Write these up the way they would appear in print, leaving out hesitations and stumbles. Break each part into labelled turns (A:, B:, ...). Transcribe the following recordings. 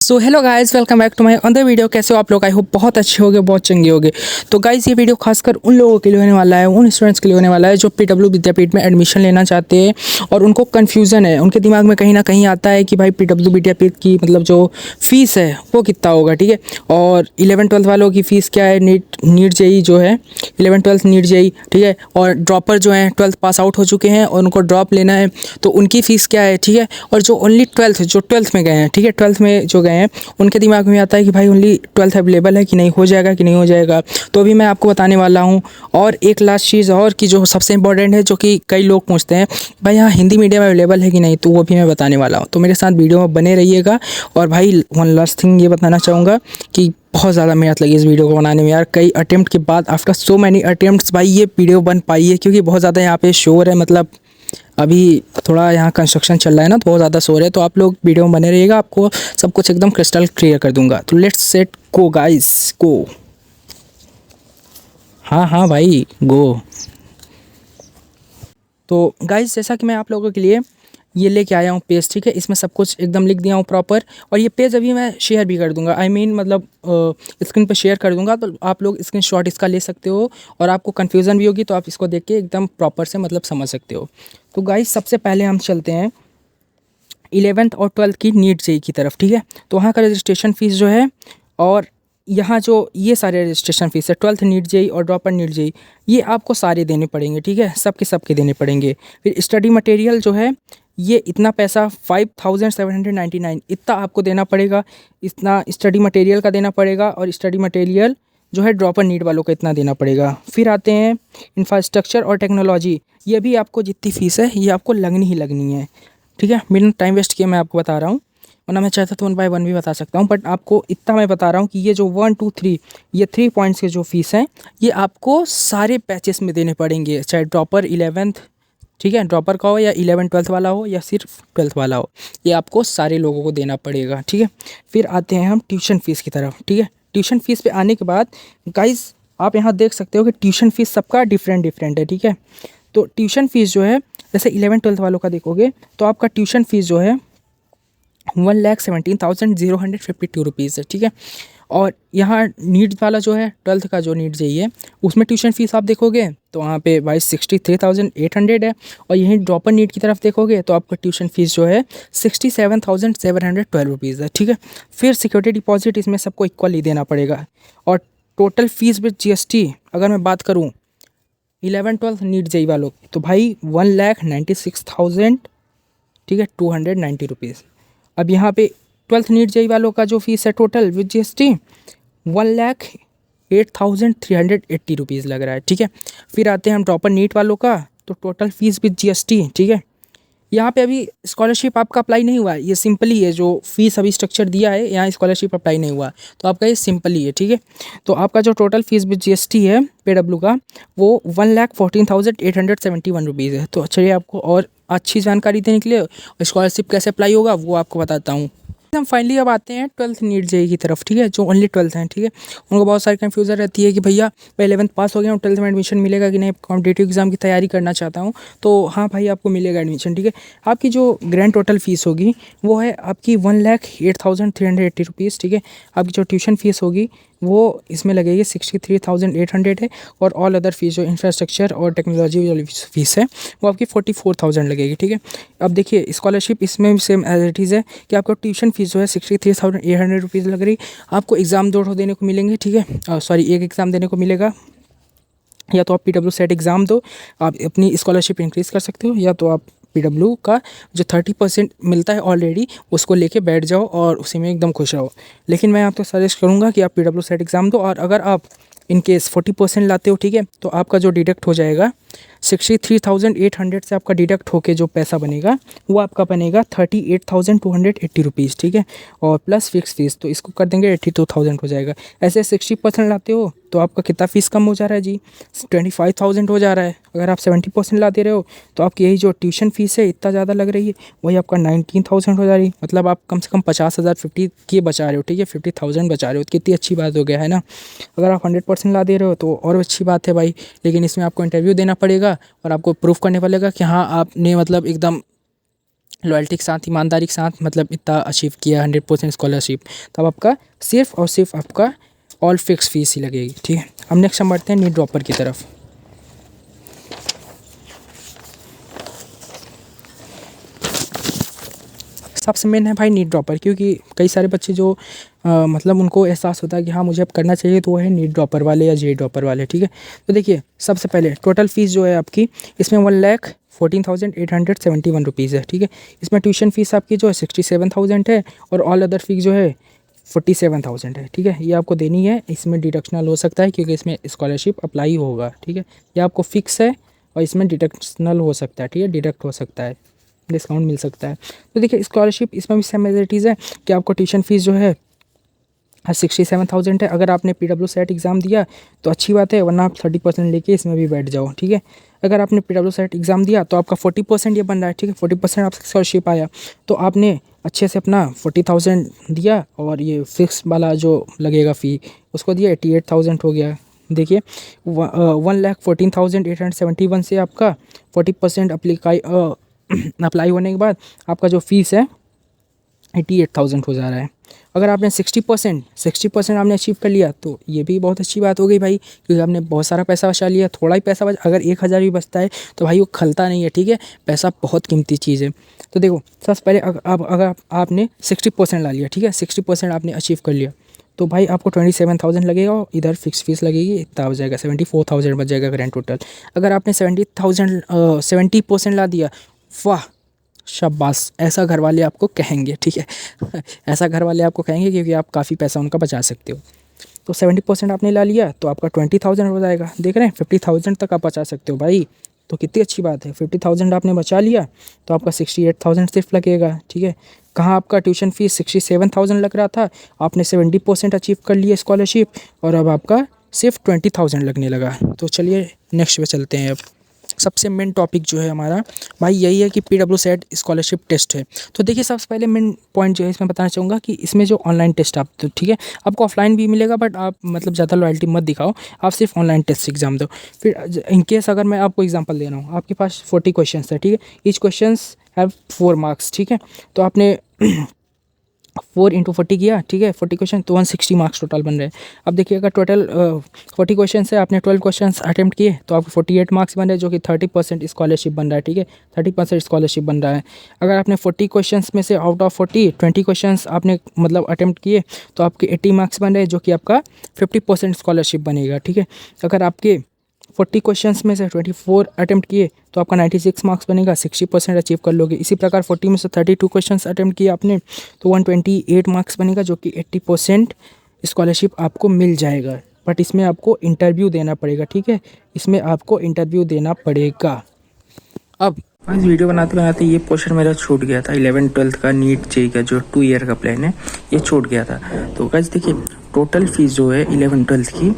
A: So hello guys, welcome back to my other video. कैसे हो आप लोग? आई होप बहुत अच्छे होगे, बहुत चंगे होगे। तो गाइस, ये वीडियो खासकर उन लोगों के लिए होने वाला है, उन स्टूडेंट्स के लिए होने वाला है जो पीडब्ल्यू विद्यापीठ में एडमिशन लेना चाहते हैं और उनको कन्फ्यूज़न है। उनके दिमाग में कहीं ना कहीं आता है कि भाई पीडब्ल्यू विद्यापीठ की मतलब जो फ़ीस है वो कितना होगा, ठीक है। और 11-12 वालों की फ़ीस क्या है, नीट जेई जो है, 11-12 नीट जेई, ठीक है। और ड्रॉपर जो हैं 12th पास आउट हो चुके हैं और उनको ड्रॉप लेना है तो उनकी फ़ीस क्या है, ठीक है। और जो ओनली ट्वेल्थ में गए हैं, ठीक है, 12th में जो गए हैं उनके दिमाग में आता है कि भाई ओनली 12th अवेलेबल है कि नहीं, हो जाएगा कि नहीं हो जाएगा। तो अभी मैं आपको बताने वाला हूँ। और एक लास्ट चीज़ और कि जो सबसे इंपॉर्टेंट है, जो कि कई लोग पूछते हैं भाई यहाँ हिंदी मीडियम अवेलेबल है कि नहीं, तो वो भी मैं बताने वाला हूँ। तो मेरे साथ वीडियो में बने रहिएगा। और भाई वन लास्ट थिंग ये बताना चाहूँगा कि बहुत ज़्यादा मेहनत लगी इस वीडियो को बनाने में यार। कई अटेम्प्ट के बाद, आफ्टर सो मैनी अटेम्प्ट्स, भाई ये वीडियो बन पाई है क्योंकि बहुत ज़्यादा यहाँ पे शोर है। मतलब अभी थोड़ा यहाँ कंस्ट्रक्शन चल रहा है ना, तो बहुत ज़्यादा शोर है। तो आप लोग वीडियो में बने रहिएगा, आपको सब कुछ एकदम क्रिस्टल क्लियर कर दूंगा। तो लेट्स सेट गो गाइस, गो। हाँ हाँ भाई, गो। तो गाइस, जैसा कि मैं आप लोगों के लिए ये लेके आया हूँ पेज, ठीक है। इसमें सब कुछ एकदम लिख दिया हूँ प्रॉपर। और ये पेज अभी मैं शेयर भी कर दूंगा, मतलब स्क्रीन पे शेयर कर दूंगा, तो आप लोग स्क्रीनशॉट इसका ले सकते हो। और आपको कन्फ्यूज़न भी होगी तो आप इसको देख के एकदम प्रॉपर से मतलब समझ सकते हो। तो गाइस, सबसे पहले हम चलते हैं 11th और 12th की नीट जेई की तरफ, ठीक है। तो वहाँ का रजिस्ट्रेशन फ़ीस जो है, और यहाँ जो ये सारे रजिस्ट्रेशन फ़ीस है 12th नीट जेई और ड्रॉपर नीट जेई, ये आपको सारे देने पड़ेंगे, ठीक है। सबके देने पड़ेंगे। फिर स्टडी मटेरियल जो है, ये इतना पैसा 5799 इतना आपको देना पड़ेगा। इतना स्टडी मटेरियल का देना पड़ेगा। और स्टडी मटेरियल जो है ड्रॉपर नीट वालों का इतना देना पड़ेगा। फिर आते हैं इंफ्रास्ट्रक्चर और टेक्नोलॉजी। ये भी आपको जितनी फ़ीस है ये आपको लगनी ही लगनी है, ठीक है। बिना टाइम वेस्ट किए मैं आपको बता रहा हूँ, वरना मैं चाहता तो 1 बाय 1 भी बता सकता हूँ, बट आपको इतना मैं बता रहा हूँ कि ये जो 1 2 3 ये 3 पॉइंट्स के जो फीस हैं, ये आपको सारे बैचेस में देने पड़ेंगे, चाहे ड्रॉपर 11th, ठीक है, ड्रॉपर का हो या 11-12 वाला हो या सिर्फ 12th वाला हो, ये आपको सारे लोगों को देना पड़ेगा, ठीक है। फिर आते हैं हम ट्यूशन फ़ीस की तरफ, ठीक है। ट्यूशन फ़ीस पे आने के बाद गाइस, आप यहाँ देख सकते हो कि ट्यूशन फ़ीस सबका डिफरेंट डिफरेंट है, ठीक है। तो ट्यूशन फ़ीस जो है, जैसे 11-12 वालों का देखोगे तो आपका ट्यूशन फ़ीस जो है 1,17,052 रुपीज़ है, ठीक है। और यहाँ नीट वाला जो है, 12th का जो नीट जेई है, उसमें ट्यूशन फ़ीस आप देखोगे तो वहाँ पे भाई 63,800 है। और यहीं ड्रॉपर नीट की तरफ देखोगे तो आपका ट्यूशन फ़ीस जो है 67,712 रुपीज़ है, ठीक है। फिर सिक्योरिटी डिपॉजिट इसमें सबको इक्वली देना पड़ेगा। और टोटल फ़ीस विद जीएसटी अगर मैं बात करूँ 11-12 नीट जेई वालों की, तो भाई 1,96,000, ठीक है, 290 रुपीज़। अब यहाँ पे 12th नीट जेई वालों का जो फीस है टोटल विद जीएसटी 1,08,380 रुपीज़ लग रहा है, ठीक है। फिर आते हैं हम ड्रॉपर नीट वालों का, तो टोटल फीस विद जीएसटी, ठीक है। यहाँ पे अभी स्कॉलरशिप आपका अप्लाई नहीं हुआ है, ये सिंपल ही है। जो फीस अभी स्ट्रक्चर दिया है, यहाँ स्कॉलरशिप अप्लाई नहीं हुआ, तो आपका ये सिंपल ही है, ठीक है। तो आपका जो टोटल फीस विद जीएसटी है पीडब्ल्यू का, वो 1,14,871 रुपीज़ है। तो चलिए, आपको और अच्छी जानकारी देने के लिए स्कॉलरशिप कैसे अप्लाई होगा वो आपको बताता हूँ। हम फाइनली अब आते हैं 12th नीट जेई की तरफ, ठीक है। जो ओनली 12th हैं, ठीक है, उनको बहुत सारी कन्फ्यूज़न रहती है कि भैया मैं 11th पास हो गया हूँ, 12th में एडमिशन मिलेगा कि नहीं, कॉम्पिटेटिव एग्जाम की तैयारी करना चाहता हूँ। तो हाँ भाई, आपको मिलेगा एडमिशन, ठीक है। आपकी जो ग्रैंड टोटल फीस होगी वो है आपकी 1,08,380 रुपीज़, ठीक है। आपकी जो ट्यूशन फीस होगी वो इसमें लगेगी 63,800 है। और ऑल अदर फीस जो इंफ्रास्ट्रक्चर और टेक्नोलॉजी वाली फीस है वो आपकी 44,000 लगेगी, ठीक है। अब देखिए, स्कॉलरशिप इसमें भी सेम एज इट इज़ है कि आपको ट्यूशन फीस जो है 63,800 रुपीज़ लग रही। आपको एग्ज़ाम 2 देने को मिलेंगे, ठीक है। सॉरी, एक एग्ज़ाम देने को मिलेगा। या तो आप पीडब्ल्यू सेट एग्ज़ाम दो, आप अपनी स्कॉलरशिप इंक्रीज़ कर सकते हो, या तो आप पीडब्ल्यू का जो 30% मिलता है ऑलरेडी उसको लेके बैठ जाओ और उसी में एकदम खुश रहो। लेकिन मैं आपको सजेस्ट करूँगा कि आप पीडब्ल्यू सेट एग्ज़ाम दो। और अगर आप इन केस 40% लाते हो, ठीक है, तो आपका जो डिडक्ट हो जाएगा 63,800 से आपका डिडक्ट होके जो पैसा बनेगा वो आपका बनेगा 38,280 रुपीज़, ठीक है। और प्लस फिक्स फीस, तो इसको कर देंगे 82,000 हो जाएगा। ऐसे 60% लाते हो तो आपका कितना फ़ीस कम हो जा रहा है जी, 25,000 हो जा रहा है। अगर आप 70% ला दे रहे हो तो आपकी यही जो ट्यूशन फ़ीस है इतना ज़्यादा लग रही है, वही आपका 19,000 हो जा रही है। मतलब आप कम से कम 50,000 50 के बचा रहे हो, ठीक है, 50,000 बचा रहे हो, तो कितनी अच्छी बात हो गया है ना। अगर आप 100% ला दे रहे हो तो और अच्छी बात है भाई। लेकिन इसमें आपको इंटरव्यू देना पड़ेगा और आपको प्रूफ करने पड़ेगा कि हाँ, आपने मतलब एकदम लॉयल्टी के साथ, ईमानदारी के साथ मतलब इतना अचीव किया 100% स्कॉलरशिप, तब आपका सिर्फ और सिर्फ आपका ऑल फिक्स फीस ही लगेगी। ठीक है, हम नेक्स्ट हम बढ़ते हैं नीट ड्रॉपर की तरफ। सबसे मेन है भाई नीट ड्रॉपर, क्योंकि कई सारे बच्चे जो मतलब उनको एहसास होता है कि हाँ मुझे अब करना चाहिए, तो वो है नीट ड्रॉपर वाले या जे ड्रॉपर वाले। ठीक है, तो देखिए सबसे पहले टोटल फीस जो है आपकी इसमें 1,14,871 रुपीज़ है। ठीक है, इसमें ट्यूशन फीस आपकी जो है 67,000 है और ऑल अदर फीस जो है 47,000 है। ठीक है, ये आपको देनी है, इसमें डिडक्शनल हो सकता है क्योंकि इसमें स्कॉलरशिप अप्लाई होगा। ठीक है, ये आपको फिक्स है और इसमें डिडक्शनल हो सकता है। ठीक है, डिडक्ट हो सकता है, डिस्काउंट मिल सकता है। तो देखिए स्कॉलरशिप इसमें भी सेम एज है कि आपको ट्यूशन फीस जो है 67,000 है। अगर आपने PW सेट एग्ज़ाम दिया तो अच्छी बात है, वरना आप 30% लेके इसमें भी बैठ जाओ। ठीक है, अगर आपने PW सेट एग्ज़ाम दिया तो आपका 40% ये बन रहा है। ठीक है, 40% आपका स्कॉलरशिप आया, तो आपने अच्छे से अपना 40,000 दिया और ये फिक्स वाला जो लगेगा फ़ी उसको दिया, 88,000 हो गया। देखिए 1,14,871 से आपका 40% अप्लाई होने के बाद आपका जो फ़ीस है 88,000 हो जा रहा है। अगर आपने 60% आपने अचीव कर लिया तो ये भी बहुत अच्छी बात हो गई भाई, क्योंकि आपने बहुत सारा पैसा बचा लिया। थोड़ा ही पैसा अगर 1,000 भी बचता है तो भाई वो खलता नहीं है। ठीक है, पैसा बहुत कीमती चीज़ है। तो देखो सबसे पहले अगर आपने 60% ला लिया, ठीक है 60% आपने अचीव कर लिया, तो भाई आपको 27,000 लगेगा और इधर फिक्स फीस लगेगी, इतना हो जाएगा 74,000 बच जाएगा ग्रैंड टोटल। अगर आपने 70% ला दिया, वाह शाबाश, ऐसा घर वाले आपको कहेंगे। ठीक है ऐसा घर वाले आपको कहेंगे क्योंकि आप काफ़ी पैसा उनका बचा सकते हो। तो 70% आपने ला लिया तो आपका 20,000 हो जाएगा। देख रहे हैं 50,000 तक आप बचा सकते हो भाई, तो कितनी अच्छी बात है। 50,000 आपने बचा लिया तो आपका 68,000 सिर्फ लगेगा। ठीक है, कहाँ आपका ट्यूशन फीस 67,000 लग रहा था, आपने 70% अचीव कर लिया स्कॉलरशिप और अब आपका सिर्फ 20,000 लगने लगा। तो चलिए नेक्स्ट पे चलते हैं। अब सबसे मेन टॉपिक जो है हमारा भाई यही है कि PW सेट स्कॉलरशिप टेस्ट है। तो देखिए सबसे पहले मेन पॉइंट जो है इसमें बताना चाहूँगा कि इसमें जो ऑनलाइन टेस्ट आप तो ठीक है आपको ऑफलाइन भी मिलेगा, बट आप मतलब ज़्यादा लॉयल्टी मत दिखाओ, आप सिर्फ ऑनलाइन टेस्ट एग्जाम दो। फिर इन केस अगर मैं आपको एग्जाम्पल दे रहा हूँ, आपके पास 40 क्वेश्चन है। ठीक है, ईच क्वेश्चन हैव 4 मार्क्स। ठीक है, तो आपने 4 × 40 किया। ठीक है, 40 क्वेश्चन तो 160 मार्क्स टोटल बन रहे हैं। अब देखिए अगर टोटल 40 क्वेश्चन से आपने 12 क्वेश्चन अटेम्प्ट किए तो आपको 48 मार्क्स बन रहे हैं, जो कि 30% स्कॉलरशिप बन रहा है। ठीक है, 30% स्कॉलरशिप बन रहा है। अगर आपने 40 क्वेश्चन में से आउट ऑफ 20 क्वेश्चन आपने मतलब अटेम्प्ट किए तो आपके 80 मार्क्स बन रहे हैं, जो कि आपका 50% स्कॉलरशिप बनेगा। ठीक है, अगर आपके 40 क्वेश्चंस में से 24 अटेम्प्ट किए तो आपका 96 मार्क्स बनेगा, 60% अचीव कर लोगे। इसी प्रकार 40 में से 32 क्वेश्चंस अटेम्प्ट किए आपने तो 128 मार्क्स बनेगा, जो कि 80% स्कॉलरशिप आपको मिल जाएगा। बट इसमें आपको इंटरव्यू देना पड़ेगा। ठीक है, इसमें आपको इंटरव्यू देना पड़ेगा। अब आज वीडियो बनाते बनाते ये पोर्शन मेरा छूट गया था, 11th-12th का नीट जेईई का जो 2 ईयर का प्लान है ये छूट गया था। तो गाइस देखिए टोटल फीस जो है 11th-12th की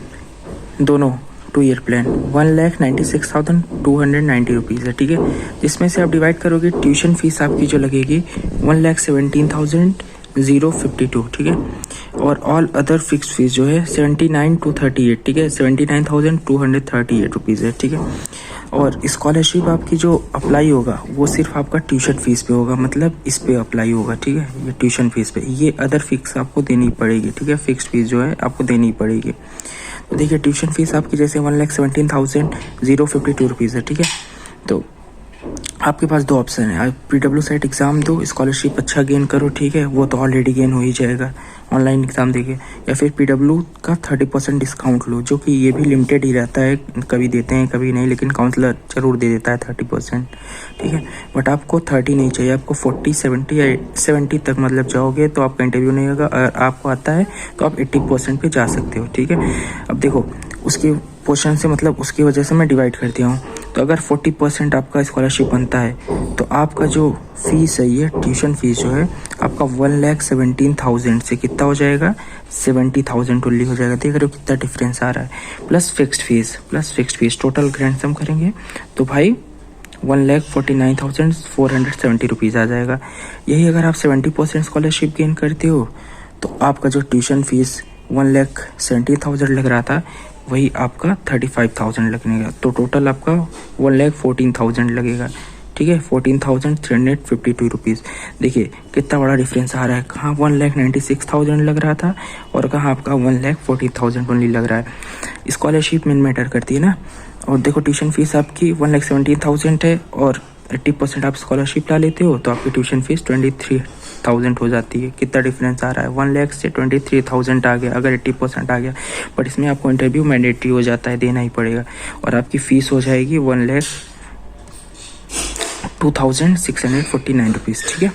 A: दोनों 2 ईयर प्लान 1,96,290 रुपीज़ है। ठीक है, जिसमें से आप डिवाइड करोगे ट्यूशन फीस आपकी जो लगेगी 1,17,052। ठीक है, और ऑल अदर फिक्स फीस जो है 79,238। ठीक है, 79,238 रुपीज़ है। ठीक है, और स्कॉलरशिप आपकी जो अप्लाई होगा वो सिर्फ आपका ट्यूशन फीस पे होगा, मतलब इस पे अप्लाई होगा। ठीक है, ये ट्यूशन फीस पे, ये अदर फिक्स आपको देनी पड़ेगी। ठीक है, फिक्स फीस जो है आपको देनी पड़ेगी। तो देखिए ट्यूशन फीस आपकी जैसे 1,17,052 रुपीज़ है। ठीक है, तो आपके पास 2 ऑप्शन है, आप PW सेट एग्ज़ाम दो, स्कॉलरशिप अच्छा गेन करो। ठीक है, वो तो ऑलरेडी गेन हो ही जाएगा ऑनलाइन एग्ज़ाम देके, या फिर PW का 30% डिस्काउंट लो, जो कि ये भी लिमिटेड ही रहता है, कभी देते हैं कभी नहीं, लेकिन काउंसलर ज़रूर दे देता है 30%। ठीक है, बट आपको 30 नहीं चाहिए, आपको 40, 70 या 70 तक मतलब जाओगे तो आपका इंटरव्यू नहीं होगा। अगर आपको आता है तो आप 80% पे जा सकते हो। ठीक है, अब देखो उसके पोर्शन से मतलब उसकी वजह से मैं डिवाइड कर दिया हूँ। तो अगर 40% आपका स्कॉलरशिप बनता है तो आपका जो फीस है ये ट्यूशन फीस जो है आपका 1,17,000 से कितना हो जाएगा, 70,000 ओनली हो जाएगा। देख रहे हो कितना डिफरेंस आ रहा है। Plus fixed fees total grand sum करेंगे तो भाई 1,49,470 रुपीज़ आ जाएगा। यही अगर आप 70% स्कॉलरशिप गेन करते हो तो आपका जो ट्यूशन फीस 1,70,000 लग रहा था वही आपका 35,000 लगेगा, तो टोटल आपका 1,14,000 लगेगा। ठीक ठीक है, 14,352 रुपीज़। देखिए कितना बड़ा डिफरेंस आ रहा है, कहाँ 1,96,000 लग रहा था और कहाँ आपका 1,40,000 ओनली लग रहा है। स्कॉलरशिप में मैटर करती है ना। और देखो ट्यूशन फीस आपकी 1,17,000 है और 80% आप स्कॉलरशिप ला लेते हो तो आपकी ट्यूशन फीस 23,000 हो जाती है। कितना डिफरेंस आ रहा है, 1 लाख से 23,000 आ गया अगर 80% आ गया। बट इसमें आपको इंटरव्यू मैंडेटरी हो जाता है, देना ही पड़ेगा। और आपकी फ़ीस हो जाएगी 1,02,649 रुपीज़, ठीक है।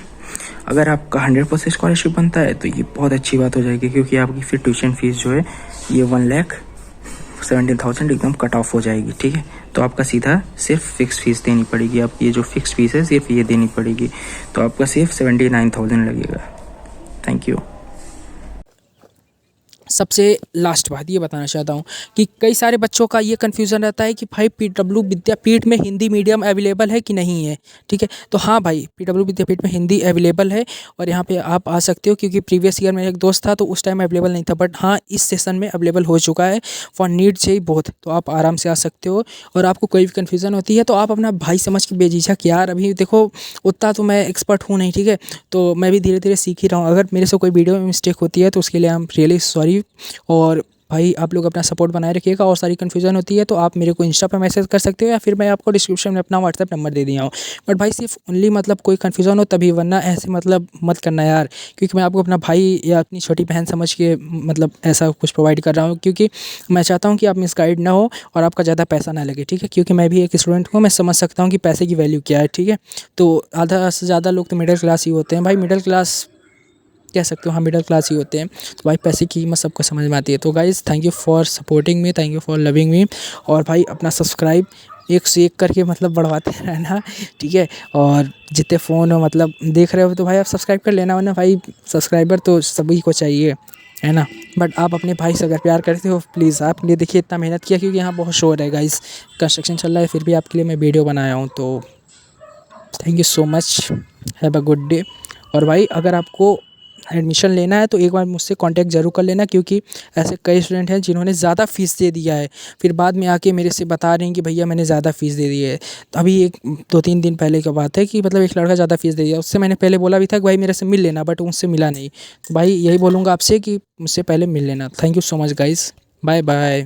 A: अगर आपका 100% स्कॉलरशिप बनता है तो ये बहुत अच्छी बात हो जाएगी, क्योंकि आपकी फिर ट्यूशन फीस जो है ये 1,17,000 एकदम कट ऑफ हो जाएगी, ठीक है। तो आपका सीधा सिर्फ फिक्स फीस देनी पड़ेगी, आपकी ये जो फिक्स फीस है सिर्फ ये देनी पड़ेगी। तो आपका सिर्फ 79,000 लगेगा। Thank you. सबसे लास्ट बात ये बताना चाहता हूँ कि कई सारे बच्चों का ये कन्फ्यूज़न रहता है कि भाई पीडब्ल्यू विद्यापीठ में हिंदी मीडियम अवेलेबल है कि नहीं है, ठीक है। तो हाँ भाई, पीडब्ल्यू विद्यापीठ में हिंदी अवेलेबल है और यहाँ पे आप आ सकते हो, क्योंकि प्रीवियस ईयर में एक दोस्त था तो उस टाइम अवेलेबल नहीं था, बट हाँ इस सेशन में अवेलेबल हो चुका है फॉर नीड से ही बहुत। तो आप आराम से आ सकते हो। और आपको कोई भी कन्फ्यूज़न होती है तो आप अपना भाई समझ के बेझिझक, यार अभी देखो उतना तो मैं एक्सपर्ट हूँ नहीं, ठीक है, तो मैं भी धीरे धीरे सीख ही रहा हूँ। अगर मेरे से कोई वीडियो में मिस्टेक होती है तो उसके लिए आई एम रियली सॉरी। और भाई आप लोग अपना सपोर्ट बनाए रखिएगा। और सारी कन्फ्यूज़न होती है तो आप मेरे को इंस्टा पे मैसेज कर सकते हो, या फिर मैं आपको डिस्क्रिप्शन में अपना व्हाट्सएप नंबर दे दिया हूँ। बट भाई सिर्फ ओनली मतलब कोई कन्फ्यूज़न हो तभी, वरना ऐसे मतलब मत करना यार, क्योंकि मैं आपको अपना भाई या अपनी छोटी बहन समझ के मतलब ऐसा कुछ प्रोवाइड कर रहा हूँ, क्योंकि मैं चाहता हूँ कि आप मिसगाइड ना हो और आपका ज़्यादा पैसा ना लगे, ठीक है। क्योंकि मैं भी एक स्टूडेंट हूँ, मैं समझ सकता हूँ कि पैसे की वैल्यू क्या है, ठीक है। तो आधा से ज़्यादा लोग तो मिडिल क्लास ही होते हैं भाई, मिडिल क्लास कह सकते हो, हाँ मिडिल क्लास ही होते हैं। तो भाई पैसे की कीमत सबको समझ में आती है। तो guys thank you for supporting me, thank you for loving me. और भाई अपना सब्सक्राइब एक से एक करके मतलब बढ़वाते रहना, ठीक है। और जितने फ़ोन हो मतलब देख रहे हो तो भाई आप सब्सक्राइब कर लेना, वरना भाई सब्सक्राइबर तो सभी को चाहिए, है ना। बट आप अपने भाई से अगर प्यार करते हो प्लीज़ आप ये देखिए, इतना मेहनत किया, क्योंकि यहाँ बहुत शोर है गाइज़, कंस्ट्रक्शन चल रहा है, फिर भी आपके लिए मैं वीडियो बनाया हूँ। तो thank you so much, have a good day. और भाई अगर आपको एडमिशन लेना है तो एक बार मुझसे कांटेक्ट ज़रूर कर लेना, क्योंकि ऐसे कई स्टूडेंट हैं जिन्होंने ज़्यादा फ़ीस दे दिया है, फिर बाद में आके मेरे से बता रहे हैं कि भैया मैंने ज़्यादा फ़ीस दे दी है। तो अभी एक 2-3 दिन पहले की बात है कि मतलब एक लड़का ज़्यादा फ़ीस दे दिया, उससे मैंने पहले बोला भी था कि भाई मेरे से मिल लेना, बट उनसे मिला नहीं। तो भाई यही बोलूँगा आपसे कि मुझसे पहले मिल लेना। Thank you so much guys, bye bye.